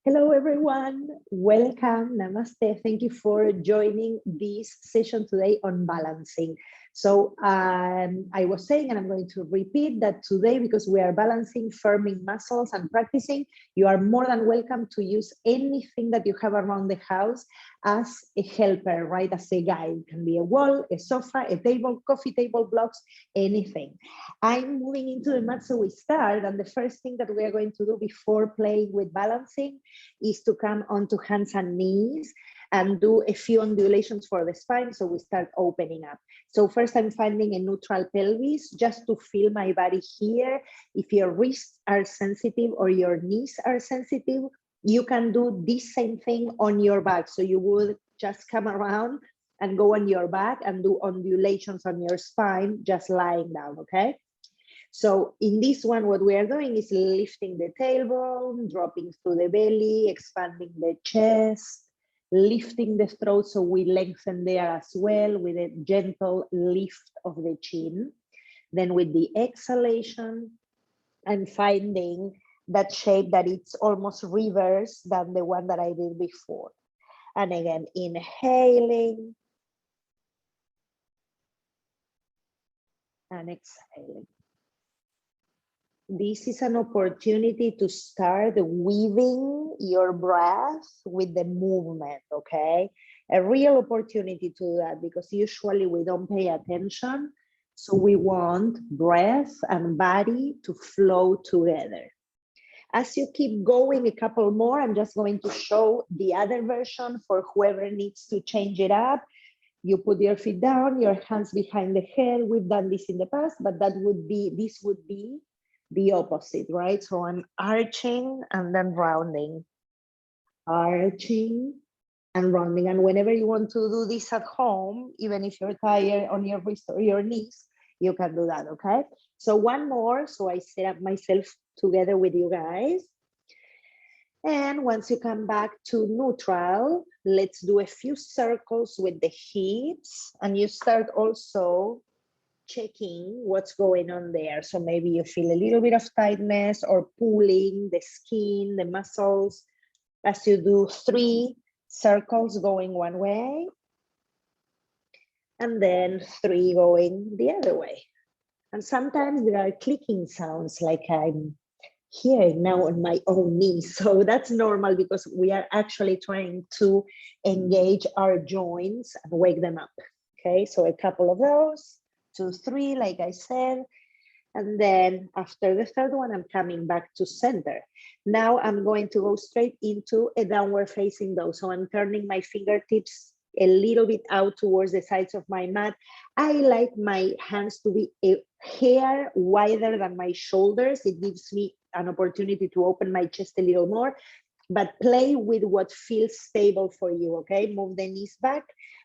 Hello, everyone. Welcome. Namaste. Thank you for joining this session today on balancing. So I was saying, and I'm going to repeat that today, because we are balancing, firming muscles and practicing, you are more than welcome to use anything that you have around the house as a helper, right? As a guide. It can be a wall, a sofa, a table, coffee table, blocks, anything. I'm moving into the mat, so we start. And the first thing that we are going to do before playing with balancing is to come onto hands and knees and do a few undulations for the spine. So we start opening up. So first I'm finding a neutral pelvis just to feel my body here. If your wrists are sensitive or your knees are sensitive, you can do this same thing on your back. So you would just come around and go on your back and do undulations on your spine, just lying down, okay? So in this one, what we are doing is lifting the tailbone, dropping through the belly, expanding the chest, lifting the throat so we lengthen there as well with a gentle lift of the chin. Then with the exhalation, I'm finding that shape that it's almost reverse than the one that I did before. And again, inhaling and exhaling. This is an opportunity to start weaving your breath with the movement, okay? A real opportunity to do that, because usually we don't pay attention. So we want breath and body to flow together. As you keep going, a couple more, I'm just going to show the other version for whoever needs to change it up. You put your feet down, your hands behind the head. We've done this in the past, but this would be the opposite, right? So I'm arching and then rounding, arching and rounding. And whenever you want to do this at home, even if you're tired on your wrist or your knees, you can do that, okay? So one more, so I set up myself together with you guys. And once you come back to neutral, let's do a few circles with the hips, and you start also checking what's going on there. So maybe you feel a little bit of tightness or pulling the skin, the muscles, as you do 3 circles going one way, and then 3 going the other way. And sometimes there are clicking sounds like I'm hearing now on my own knees. So that's normal, because we are actually trying to engage our joints and wake them up. Okay, so a couple of those. 2, 3, like I said. And then after the third one, I'm coming back to center. Now I'm going to go straight into a downward facing dog. So I'm turning my fingertips a little bit out towards the sides of my mat. I like my hands to be a hair wider than my shoulders. It gives me an opportunity to open my chest a little more, but play with what feels stable for you, okay? Move the knees back,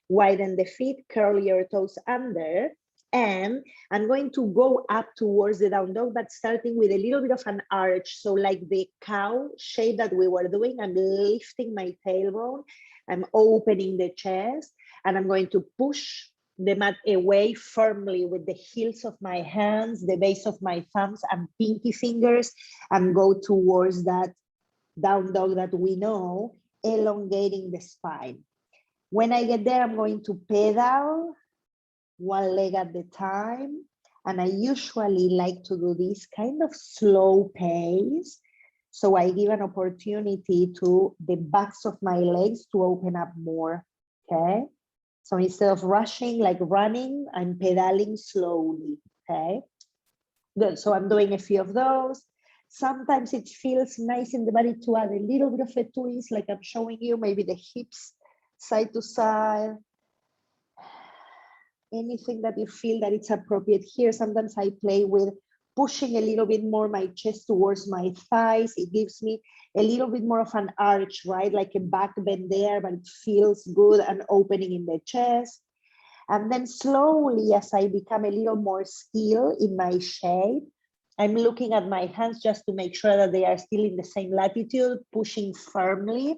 widen the feet, curl your toes under. And I'm going to go up towards the down dog, but starting with a little bit of an arch. So like the cow shape that we were doing, I'm lifting my tailbone, I'm opening the chest, and I'm going to push the mat away firmly with the heels of my hands, the base of my thumbs and pinky fingers, and go towards that down dog that we know, elongating the spine. When I get there, I'm going to pedal one leg at the time. And I usually like to do this kind of slow pace. So I give an opportunity to the backs of my legs to open up more, okay? So instead of rushing, like running, I'm pedaling slowly, okay? Good, so I'm doing a few of those. Sometimes it feels nice in the body to add a little bit of a twist, like I'm showing you, maybe the hips side to side. Anything that you feel that it's appropriate here. Sometimes I play with pushing a little bit more my chest towards my thighs. It gives me a little bit more of an arch, right? Like a back bend there, but it feels good and opening in the chest. And then slowly, as I become a little more skilled in my shape, I'm looking at my hands just to make sure that they are still in the same latitude, pushing firmly.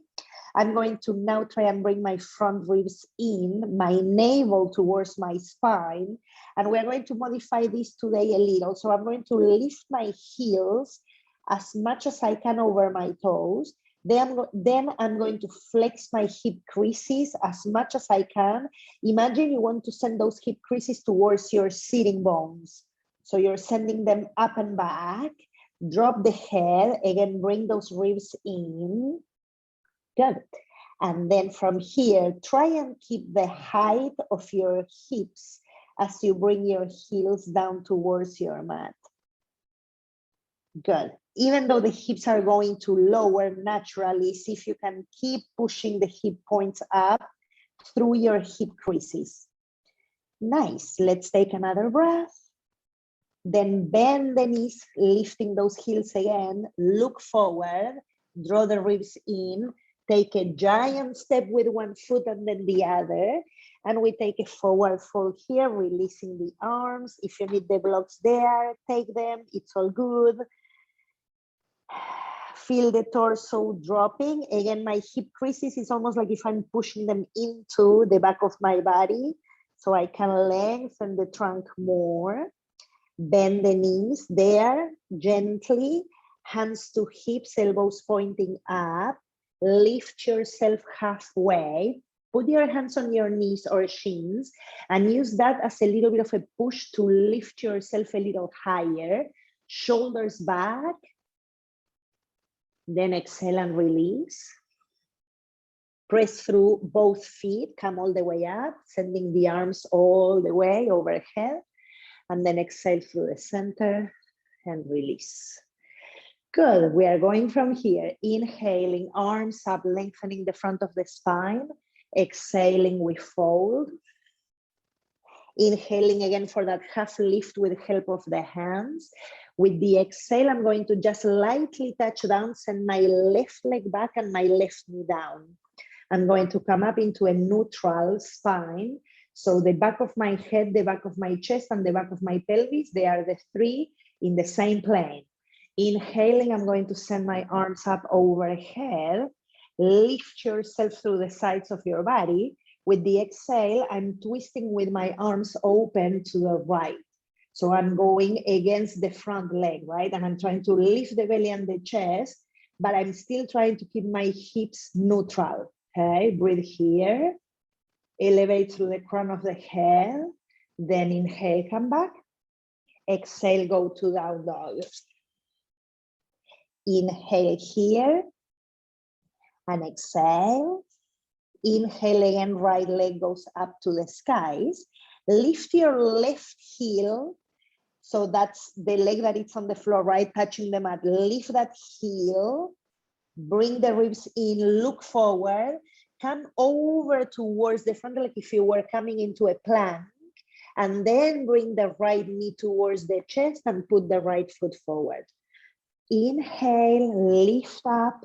I'm going to now try and bring my front ribs in, my navel towards my spine. And we're going to modify this today a little. So I'm going to lift my heels as much as I can over my toes, Then I'm going to flex my hip creases as much as I can. Imagine you want to send those hip creases towards your sitting bones. So you're sending them up and back. Drop the head, again, bring those ribs in. Good. And then from here, try and keep the height of your hips as you bring your heels down towards your mat. Good. Even though the hips are going to lower naturally, see if you can keep pushing the hip points up through your hip creases. Nice. Let's take another breath. Then bend the knees, lifting those heels again. Look forward, draw the ribs in. Take a giant step with one foot and then the other. And we take a forward fold here, releasing the arms. If you need the blocks there, take them. It's all good. Feel the torso dropping. Again, my hip creases is almost like if I'm pushing them into the back of my body, so I can lengthen the trunk more. Bend the knees there, gently. Hands to hips, elbows pointing up. Lift yourself halfway. Put your hands on your knees or shins and use that as a little bit of a push to lift yourself a little higher. Shoulders back. Then exhale and release. Press through both feet, come all the way up, sending the arms all the way overhead. And then exhale through the center and release. Good, we are going from here. Inhaling, arms up, lengthening the front of the spine. Exhaling, we fold. Inhaling again for that half lift with the help of the hands. With the exhale, I'm going to just lightly touch down, send my left leg back and my left knee down. I'm going to come up into a neutral spine. So the back of my head, the back of my chest, and the back of my pelvis, they are the three in the same plane. Inhaling, I'm going to send my arms up overhead. Lift yourself through the sides of your body. With the exhale, I'm twisting with my arms open to the right. So I'm going against the front leg, right? And I'm trying to lift the belly and the chest, but I'm still trying to keep my hips neutral, okay? Breathe here. Elevate through the crown of the head. Then inhale, come back. Exhale, go to down dog. Inhale here and exhale. Inhale again, right leg goes up to the skies. Lift your left heel. So that's the leg that is on the floor, right? Touching the mat. Lift that heel. Bring the ribs in, look forward. Come over towards the front, like if you were coming into a plank. And then bring the right knee towards the chest and put the right foot forward. Inhale, lift up.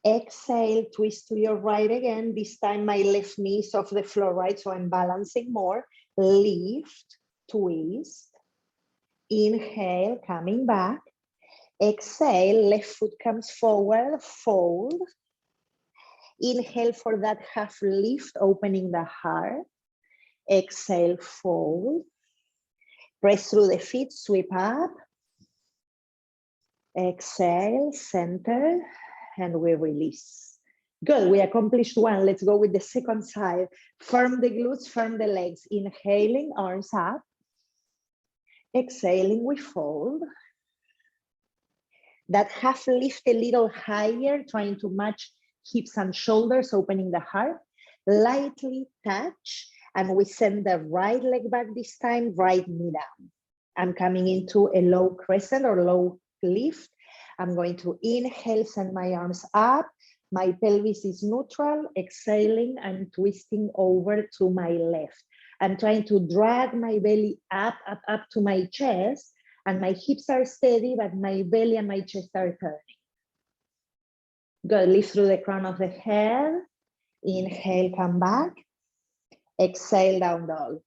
Exhale, twist to your right again. This time my left knee is off the floor, right? So I'm balancing more. Lift, twist. Inhale, coming back. Exhale, left foot comes forward, fold. Inhale for that half lift, opening the heart. Exhale, fold. Press through the feet, sweep up. Exhale, center, and we release. Good, we accomplished one. Let's go with the second side. Firm the glutes, firm the legs. Inhaling, arms up. Exhaling, we fold. That half lift a little higher, trying to match hips and shoulders, opening the heart. Lightly touch, and we send the right leg back this time, right knee down. I'm coming into a low crescent or low lift. I'm going to inhale, send my arms up. My pelvis is neutral. Exhaling, I'm twisting over to my left. I'm trying to drag my belly up to my chest, and my hips are steady, but my belly and my chest are turning. Good, lift through the crown of the head. Inhale, come back. Exhale, down dog.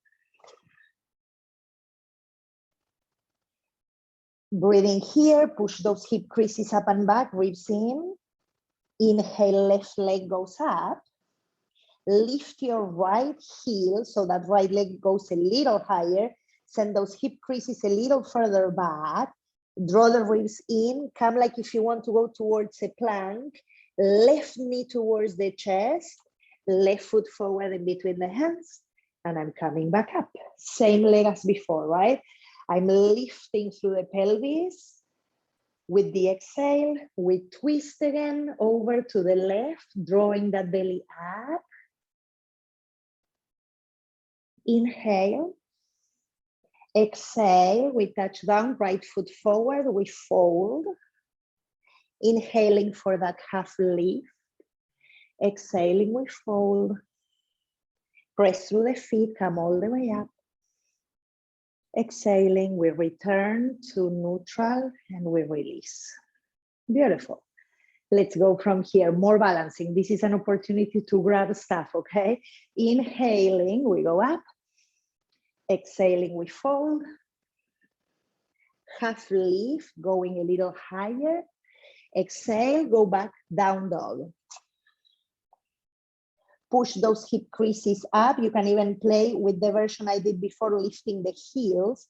Breathing here, push those hip creases up and back, ribs in. Inhale, left leg goes up. Lift your right heel so that right leg goes a little higher. Send those hip creases a little further back. Draw the ribs in, come like if you want to go towards a plank, left knee towards the chest, left foot forward in between the hands, and I'm coming back up. Same leg as before, right? I'm lifting through the pelvis. With the exhale, we twist again over to the left, drawing that belly up. Inhale. Exhale, we touch down, right foot forward, we fold. Inhaling for that half lift. Exhaling, we fold. Press through the feet, come all the way up. Exhaling, we return to neutral and we release. Beautiful. Let's go from here, more balancing. This is an opportunity to grab stuff, okay? Inhaling, we go up. Exhaling, we fold. Half lift, going a little higher. Exhale, go back, down dog. Push those hip creases up. You can even play with the version I did before, lifting the heels,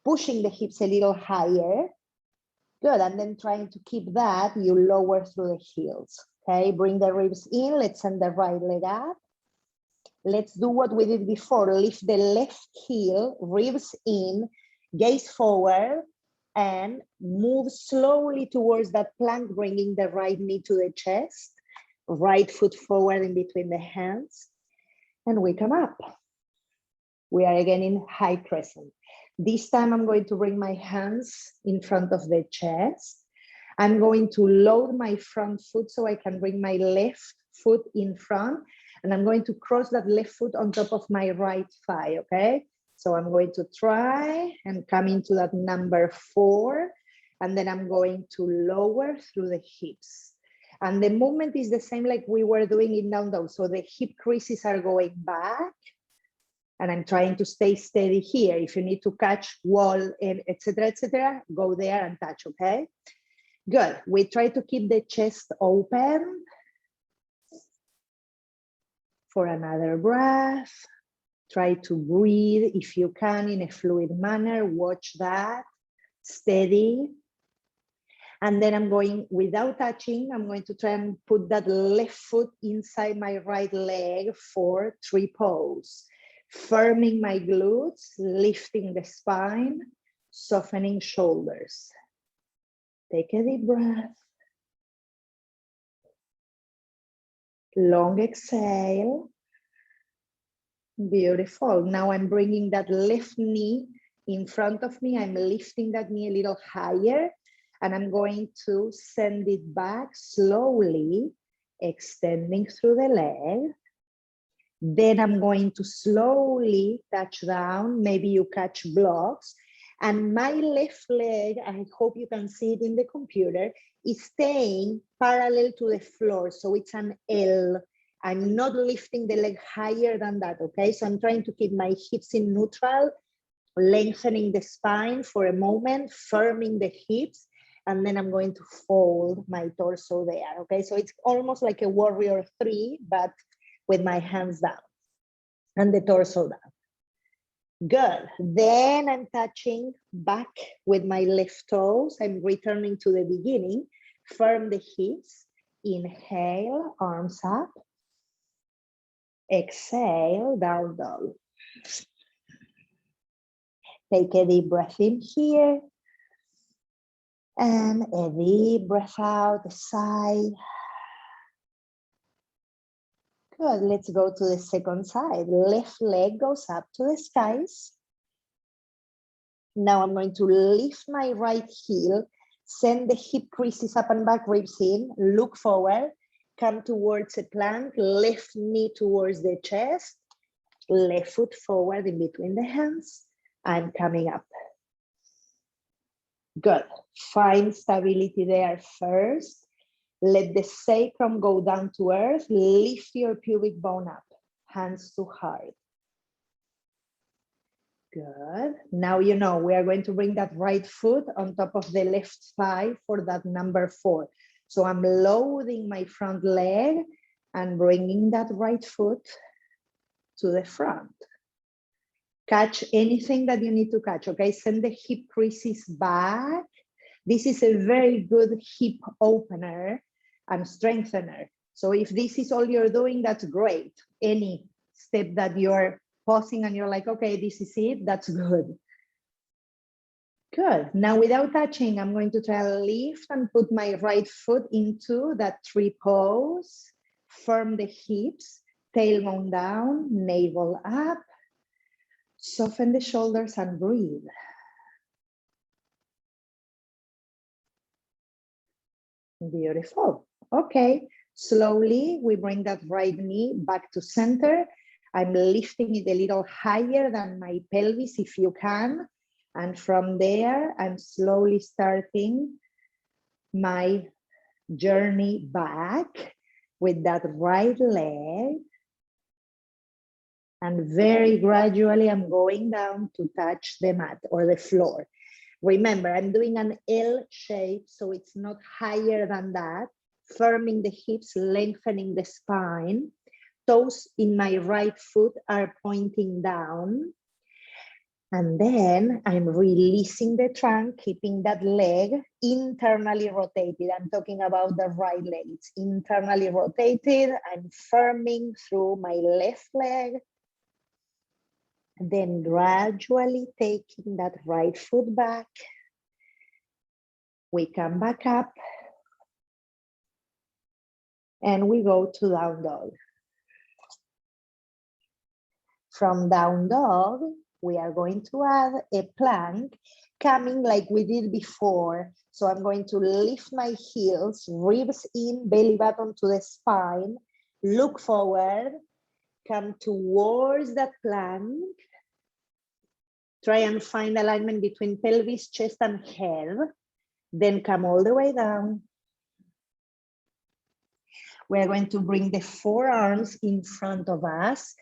pushing the hips a little higher. Good, and then trying to keep that, you lower through the heels. Okay, bring the ribs in. Let's send the right leg up. Let's do what we did before. Lift the left heel, ribs in, gaze forward, and move slowly towards that plank, bringing the right knee to the chest. Right foot forward in between the hands, and we come up. We are again in high crescent. This time I'm going to bring my hands in front of the chest. I'm going to load my front foot so I can bring my left foot in front, and I'm going to cross that left foot on top of my right thigh, okay? So I'm going to try and come into that number 4, and then I'm going to lower through the hips. And the movement is the same like we were doing in down dog. So the hip creases are going back, and I'm trying to stay steady here. If you need to catch wall and etc., go there and touch, okay? Good. We try to keep the chest open for another breath. Try to breathe if you can in a fluid manner. Watch that. Steady. And then I'm going, without touching, I'm going to try and put that left foot inside my right leg for tree pose. Firming my glutes, lifting the spine, softening shoulders. Take a deep breath. Long exhale. Beautiful. Now I'm bringing that left knee in front of me. I'm lifting that knee a little higher. And I'm going to send it back slowly, extending through the leg. Then I'm going to slowly touch down. Maybe you catch blocks. And my left leg, I hope you can see it in the computer, is staying parallel to the floor. So it's an L. I'm not lifting the leg higher than that, okay? So I'm trying to keep my hips in neutral, lengthening the spine for a moment, firming the hips. And then I'm going to fold my torso there, okay? So it's almost like a warrior 3, but with my hands down and the torso down. Good. Then I'm touching back with my left toes. I'm returning to the beginning. Firm the hips. Inhale, arms up. Exhale, down dog. Take a deep breath in here. And a deep breath out, sigh. Good, let's go to the second side. Left leg goes up to the skies. Now I'm going to lift my right heel, send the hip creases up and back, ribs in, look forward, come towards a plank, left knee towards the chest, left foot forward in between the hands. I'm coming up. Good. Find stability there first. Let the sacrum go down to earth. Lift your pubic bone up. Hands to heart. Good. Now you know we are going to bring that right foot on top of the left thigh for that number 4. So I'm loading my front leg and bringing that right foot to the front. Catch anything that you need to catch, okay? Send the hip creases back. This is a very good hip opener and strengthener. So if this is all you're doing, that's great. Any step that you're pausing and you're like, okay, this is it, that's good. Good. Now without touching, I'm going to try to lift and put my right foot into that tree pose. Firm the hips, tailbone down, navel up. Soften the shoulders and breathe. Beautiful. Okay, slowly we bring that right knee back to center. I'm lifting it a little higher than my pelvis if you can. And from there, I'm slowly starting my journey back with that right leg. And very gradually, I'm going down to touch the mat or the floor. Remember, I'm doing an L shape, so it's not higher than that. Firming the hips, lengthening the spine. Toes in my right foot are pointing down. And then I'm releasing the trunk, keeping that leg internally rotated. I'm talking about the right leg. It's internally rotated. I'm firming through my left leg. Then gradually taking that right foot back. We come back up. And we go to down dog. From down dog, we are going to add a plank, coming like we did before. So I'm going to lift my heels, ribs in, belly button to the spine, look forward, come towards that plank. Try and find alignment between pelvis, chest, and head. Then come all the way down. We're going to bring the forearms in front of us.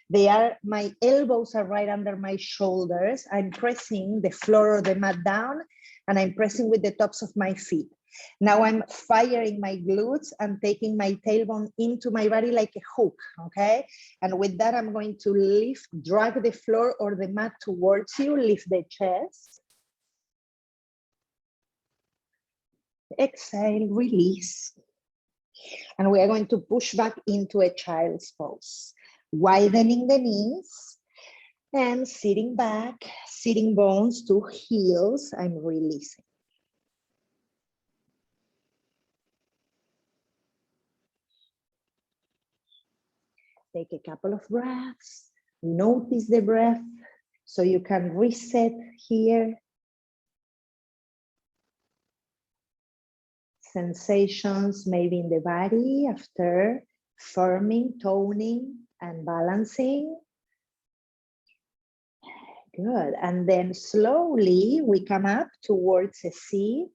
My elbows are right under my shoulders. I'm pressing the floor or the mat down, and I'm pressing with the tops of my feet. Now I'm firing my glutes and taking my tailbone into my body like a hook, okay? And with that, I'm going to lift, drag the floor or the mat towards you, lift the chest. Exhale, release. And we are going to push back into a child's pose. Widening the knees and sitting back, sitting bones to heels. I'm releasing. Take a couple of breaths. Notice the breath so you can reset here. Sensations maybe in the body after firming, toning, and balancing. Good. And then slowly we come up towards a seat.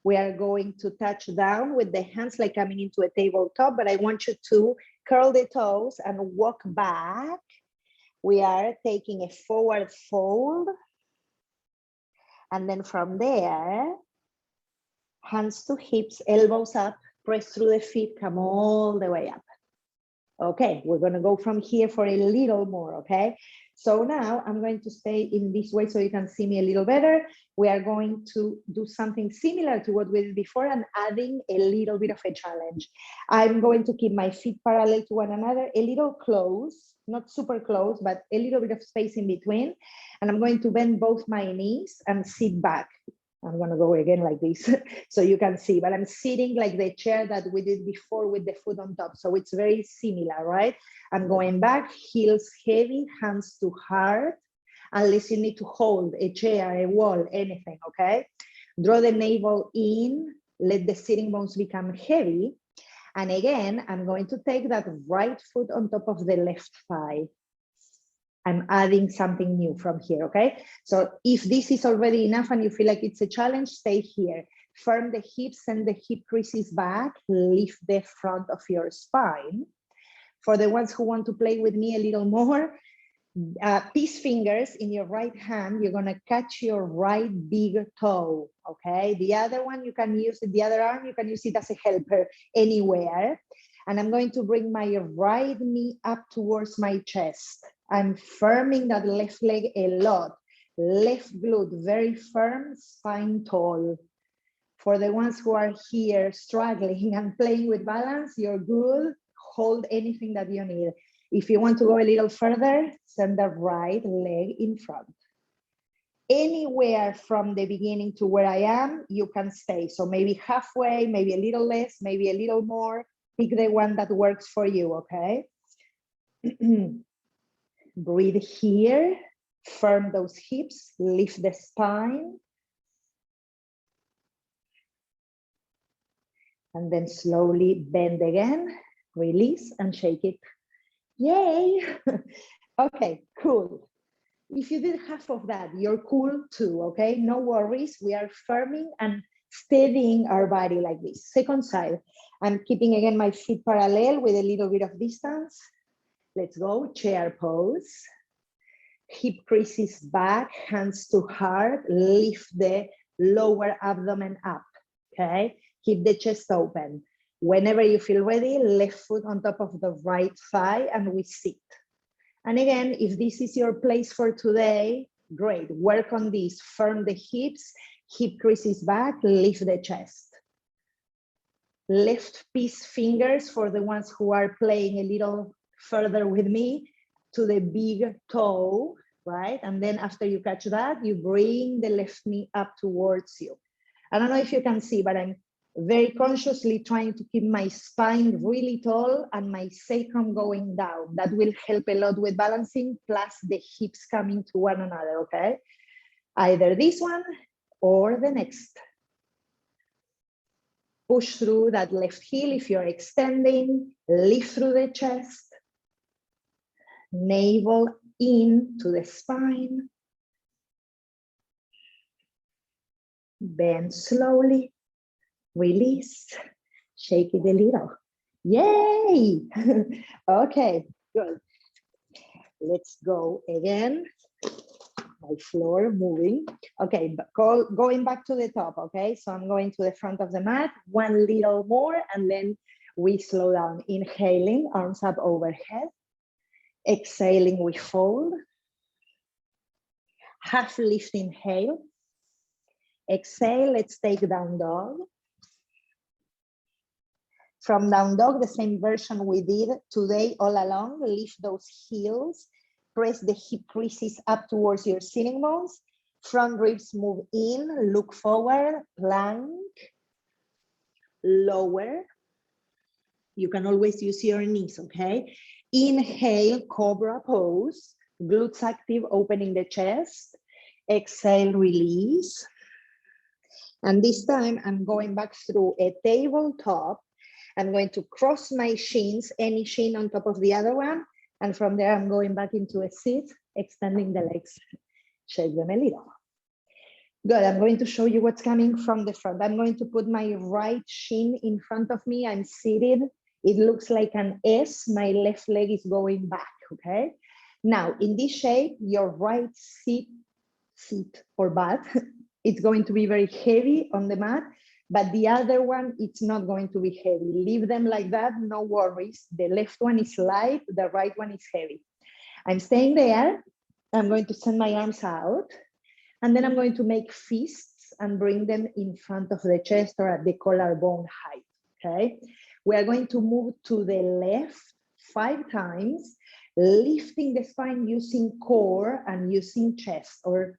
We are going to touch down with the hands like coming into a tabletop, but I want you to curl the toes and walk back. We are taking a forward fold. And then from there, hands to hips, elbows up, press through the feet, come all the way up. Okay, we're going to go from here for a little more, okay? So now I'm going to stay in this way so you can see me a little better. We are going to do something similar to what we did before and adding a little bit of a challenge. I'm going to keep my feet parallel to one another, a little close, not super close, but a little bit of space in between. And I'm going to bend both my knees and sit back. I'm going to go again like this so you can see, but I'm sitting like the chair that we did before with the foot on top. So it's very similar, right? I'm going back, heels heavy, hands to heart, unless you need to hold a chair, a wall, anything, okay? Draw the navel in, let the sitting bones become heavy. And again, I'm going to take that right foot on top of the left thigh. I'm adding something new from here, okay? So if this is already enough and you feel like it's a challenge, stay here. Firm the hips, send the hip creases back, lift the front of your spine. For the ones who want to play with me a little more, peace fingers in your right hand, you're gonna catch your right big toe, okay? The other one, you can use it, the other arm, you can use it as a helper anywhere. And I'm going to bring my right knee up towards my chest. I'm firming that left leg a lot. Left glute very firm, spine tall. For the ones who are here struggling and playing with balance, you're good. Hold anything that you need. If you want to go a little further, send the right leg in front. Anywhere from the beginning to where I am, you can stay. So maybe halfway, maybe a little less, maybe a little more. Pick the one that works for you, okay? Breathe here, firm those hips, lift the spine. And then slowly bend again, release and shake it. Yay! Okay, cool. If you did half of that, you're cool too, okay? No worries. We are firming and steadying our body like this. Second side. I'm keeping again my feet parallel with a little bit of distance. Let's go, chair pose. Hip creases back, hands to heart. Lift the lower abdomen up, okay? Keep the chest open. Whenever you feel ready, left foot on top of the right thigh and we sit. And again, if this is your place for today, great, work on this. Firm the hips, hip creases back, lift the chest. Left peace fingers for the ones who are playing a little further with me to the big toe, right? And then after you catch that, you bring the left knee up towards you. I don't know if you can see, but I'm very consciously trying to keep my spine really tall and my sacrum going down. That will help a lot with balancing, plus the hips coming to one another, okay? Either this one or the next. Push through that left heel if you're extending, lift through the chest, navel into the spine. Bend slowly. Release, shake it a little. Yay! Okay, good. Let's go again. My floor moving. Okay, going back to the top, okay? So I'm going to the front of the mat, one little more, and then we slow down. Inhaling, arms up overhead. Exhaling, we fold. Half lift, inhale. Exhale, let's take down dog. From down dog, the same version we did today all along. Lift those heels, press the hip creases up towards your sitting bones. Front ribs move in, look forward, plank, lower. You can always use your knees, okay? Inhale, Cobra Pose, glutes active, opening the chest. Exhale, release. And this time I'm going back through a tabletop. I'm going to cross my shins, any shin on top of the other one. And from there, I'm going back into a sit, extending the legs, shake them a little. Good, I'm going to show you what's coming from the front. I'm going to put my right shin in front of me. I'm seated. It looks like an S. My left leg is going back, okay? Now, in this shape, your right seat or butt, it's going to be very heavy on the mat. But the other one, it's not going to be heavy. Leave them like that, no worries. The left one is light, the right one is heavy. I'm staying there. I'm going to send my arms out. And then I'm going to make fists and bring them in front of the chest or at the collarbone height, okay? We are going to move to the left 5 times, lifting the spine using core and using chest or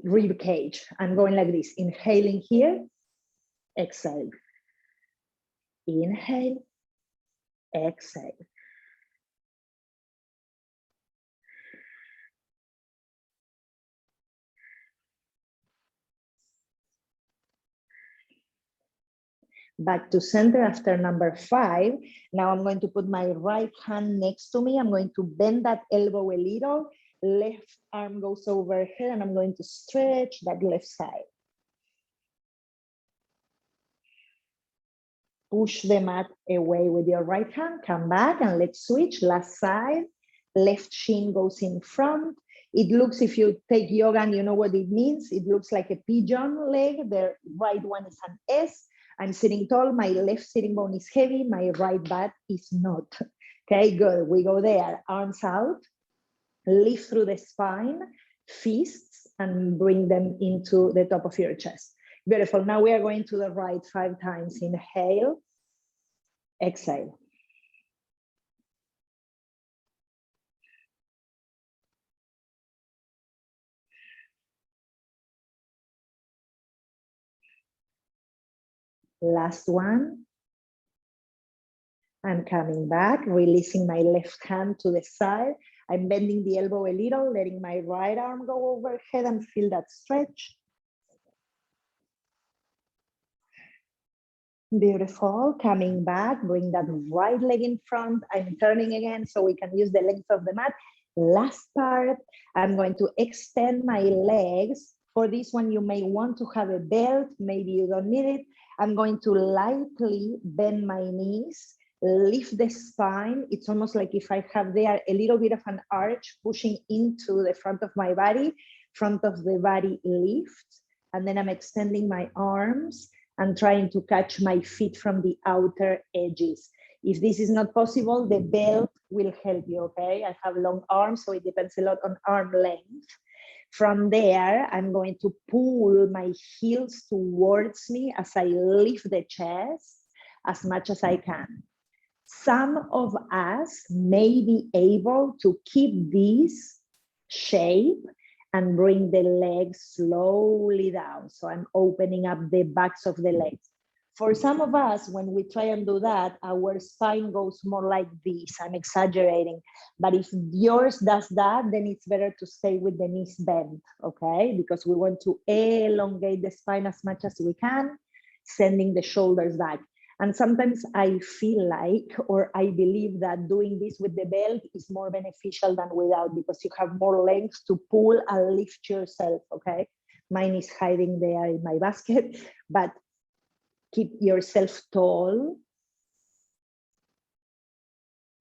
rib cage. I'm going like this, inhaling here. Exhale. Inhale. Exhale. Back to center after number 5. Now I'm going to put my right hand next to me. I'm going to bend that elbow a little. Left arm goes overhead and I'm going to stretch that left side. Push the mat away with your right hand, come back and let's switch, last side. Left shin goes in front. It looks, if you take yoga and you know what it means, it looks like a pigeon leg. The right one is an S. I'm sitting tall, my left sitting bone is heavy, my right butt is not. Okay, good, we go there, arms out, lift through the spine, fists, and bring them into the top of your chest. Beautiful. Now we are going to the right 5 times. Inhale, exhale. Last one. I'm coming back, releasing my left hand to the side. I'm bending the elbow a little, letting my right arm go overhead and feel that stretch. Beautiful. Coming back, bring that right leg in front. I'm turning again so we can use the length of the mat. Last part, I'm going to extend my legs. For this one, you may want to have a belt. Maybe you don't need it. I'm going to lightly bend my knees, lift the spine. It's almost like if I have there a little bit of an arch pushing into the front of my body, front of the body lifts. And then I'm extending my arms and trying to catch my feet from the outer edges. If this is not possible, the belt will help you, okay? I have long arms, so it depends a lot on arm length. From there, I'm going to pull my heels towards me as I lift the chest as much as I can. Some of us may be able to keep this shape and bring the legs slowly down. So I'm opening up the backs of the legs. For some of us, when we try and do that, our spine goes more like this. I'm exaggerating. But if yours does that, then it's better to stay with the knees bent, okay? Because we want to elongate the spine as much as we can, sending the shoulders back. And sometimes I feel like, or I believe that doing this with the belt is more beneficial than without, because you have more length to pull and lift yourself, okay? Mine is hiding there in my basket, but keep yourself tall.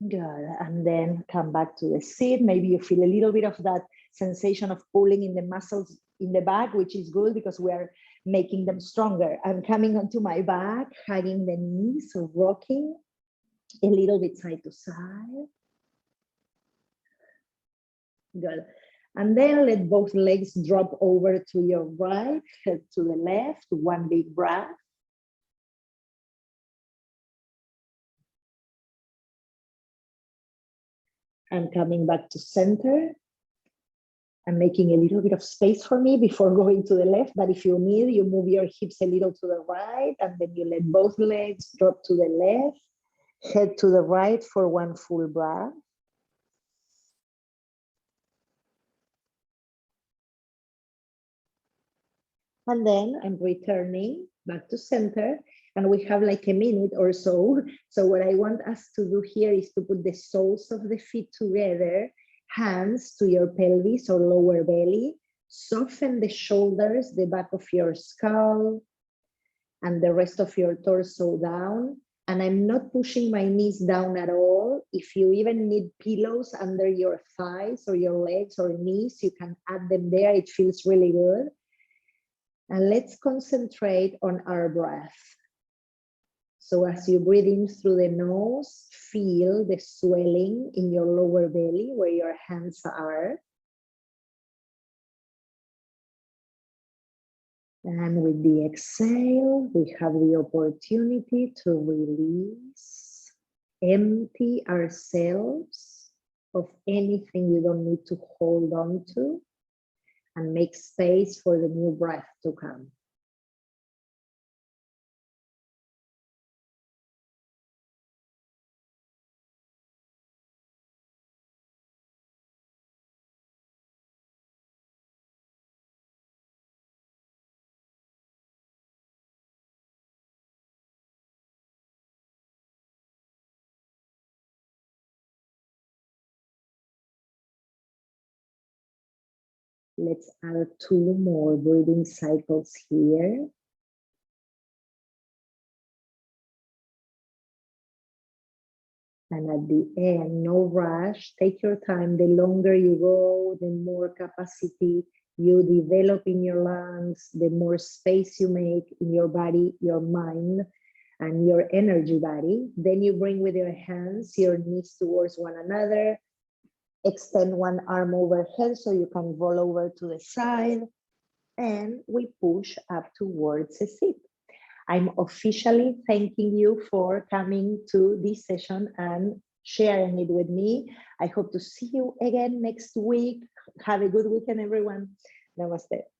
Good, and then come back to the seat. Maybe you feel a little bit of that sensation of pulling in the muscles in the back, which is good because we are making them stronger. I'm coming onto my back, hugging the knees, so rocking a little bit side to side. Good. And then let both legs drop over to your right, head to the left, one big breath. And coming back to center. I'm making a little bit of space for me before going to the left, but if you need, you move your hips a little to the right, and then you let both legs drop to the left, head to the right for one full breath. And then I'm returning back to center, and we have like a minute or so. So what I want us to do here is to put the soles of the feet together, hands to your pelvis or lower belly, soften the shoulders, the back of your skull, and the rest of your torso down. And I'm not pushing my knees down at all. If you even need pillows under your thighs or your legs or knees, you can add them there. It feels really good. And let's concentrate on our breath. So as you breathe in through the nose, feel the swelling in your lower belly where your hands are. And with the exhale, we have the opportunity to release, empty ourselves of anything you don't need to hold on to, and make space for the new breath to come. Let's add 2 more breathing cycles here. And at the end, no rush, take your time. The longer you go, the more capacity you develop in your lungs, the more space you make in your body, your mind, and your energy body. Then you bring with your hands your knees towards one another. Extend one arm overhead so you can roll over to the side. and we push up towards a sit. I'm officially thanking you for coming to this session and sharing it with me. I hope to see you again next week. Have a good weekend, everyone. Namaste.